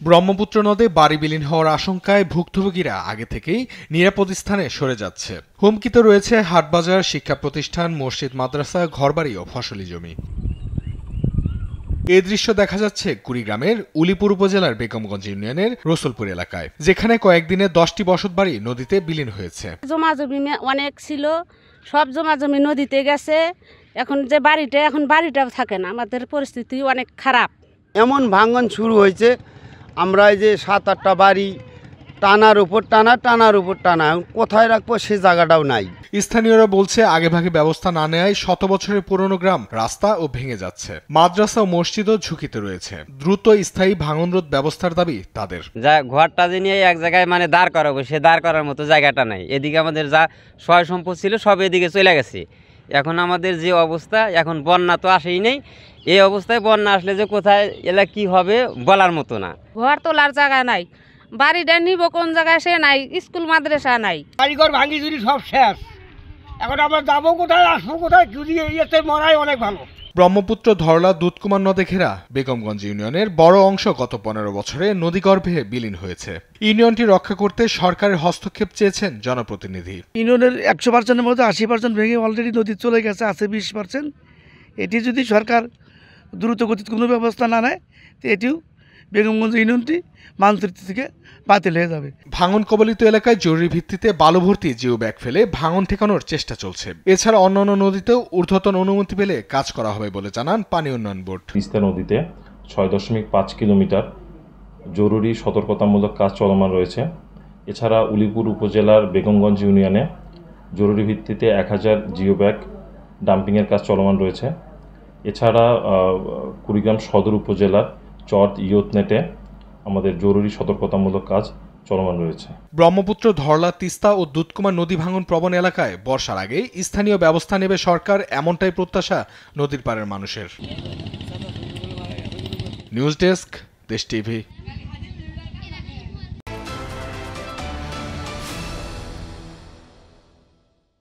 ব্রহ্মপুত্র নদে বাড়ি বিলীন হওয়ার আশঙ্কায় ভুক্তভোগীরা আগে থেকেই নিরাপদ স্থানে সরে যাচ্ছে। হুমকিতে রয়েছে হাটবাজার, শিক্ষা প্রতিষ্ঠান, মসজিদ, মাদ্রাসা, ঘরবাড়ি ও ফসলি জমি। এই দৃশ্য দেখা যাচ্ছে কুড়িগ্রামের উলিপুর উপজেলার বেগমগঞ্জ ইউনিয়নের রসুলপুর এলাকায়, যেখানে কয়েকদিনে 10টি বসতবাড়ি নদীতে বিলীন হয়েছে। জমি অনেক ছিল, সব জমি নদীতে গেছে। এখন বাড়িটাও থাকে না। আমাদের পরিস্থিতি অনেক খারাপ। এমন ভাঙন শুরু হয়েছে, আমরা এই যে 7-8টা বাড়ি টানার উপর টানা কোথায় রাখবো সে জায়গাটাও নাই। স্থানীয়রা বলছে আগেভাগে ব্যবস্থা না নেয় শত বছরের পুরনো গ্রাম রাস্তা ও ভেঙে যাচ্ছে। মাদ্রাসা ও মসজিদও ঝুঁকিতে রয়েছে। দ্রুত স্থায়ী ভাঙনরোধ ব্যবস্থার দাবি তাদের। যা ঘরটা যে নিয়ে এক জায়গায় দাঁড় করাবো, সে দাঁড় করার মতো জায়গাটা নাই। এদিকে আমাদের যা সয় সম্পদ ছিল সব এদিকে চলে গেছে। এখন আমাদের যে অবস্থা, এখন বন্যা তো আসেই নেই। এই অবস্থায় বন্যা আসলে যে কোথায় এলা কি হবে বলার মতো না। ঘর তোলার জায়গা নাই, বাড়িটা নিব কোন জায়গায় সে নাই, স্কুল মাদ্রাসা নাই। বাড়িঘর ভাঙি চুরি সব শেষ। এখন আমরা যাবো কোথায়, আসবো কোথায়, যদি এতে মরাই অনেক ভালো। ব্রহ্মপুত্র, ধরলা, দুধকুমার নদে ঘেরা বেগমগঞ্জ ইউনিয়নের বড় অংশ গত 15 বছরে নদীগর্ভে বিলীন হয়েছে। ইউনিয়নটি রক্ষা করতে সরকারের হস্তক্ষেপ চেয়েছেন জনপ্রতিনিধি। ইউনিয়নের 100%-এর মধ্যে 80% ভেঙে অলরেডি নদী চলে গেছে, আছে 20%। এটি যদি সরকার দ্রুত গতিতে কোনো ব্যবস্থা না নেয়, তো এটিও বেগমগঞ্জ ইউনিয়নটি মানচিত্র থেকে বাতিল হয়ে যাবে। ভাঙন কবলিত এলাকায় জরুরি ভিত্তিতে বালু ভর্তি জিও ব্যাগ ফেলে ভাঙন ঠেকানোর চেষ্টা চলছে। এছাড়া অন্যান্য নদীতেও ঊর্ধ্বতন অনুমতি পেলে কাজ করা হবে বলে জানান পানি উন্নয়ন বোর্ড। তিস্তা নদীতে 6.5 কিলোমিটার জরুরি সতর্কতামূলক কাজ চলমান রয়েছে। এছাড়া উলিপুর উপজেলার বেগমগঞ্জ ইউনিয়নে জরুরি ভিত্তিতে 1000 জিও ব্যাগ ডাম্পিংয়ের কাজ চলমান রয়েছে। এছাড়া কুড়িগ্রাম সদর উপজেলার চট ইয়তনেটে আমাদের জরুরি সতর্কতামূলক কাজ চলমান রয়েছে। ব্রহ্মপুত্র, ধরলা, তিস্তা ও দুধকুমার নদী ভাঙন প্রবণ এলাকায় বর্ষার আগে স্থানীয় ব্যবস্থা নেবে সরকার, এমনটাই প্রত্যাশা নদীর পাড়ের মানুষের। নিউজ ডেস্ক, দেশ টিভি।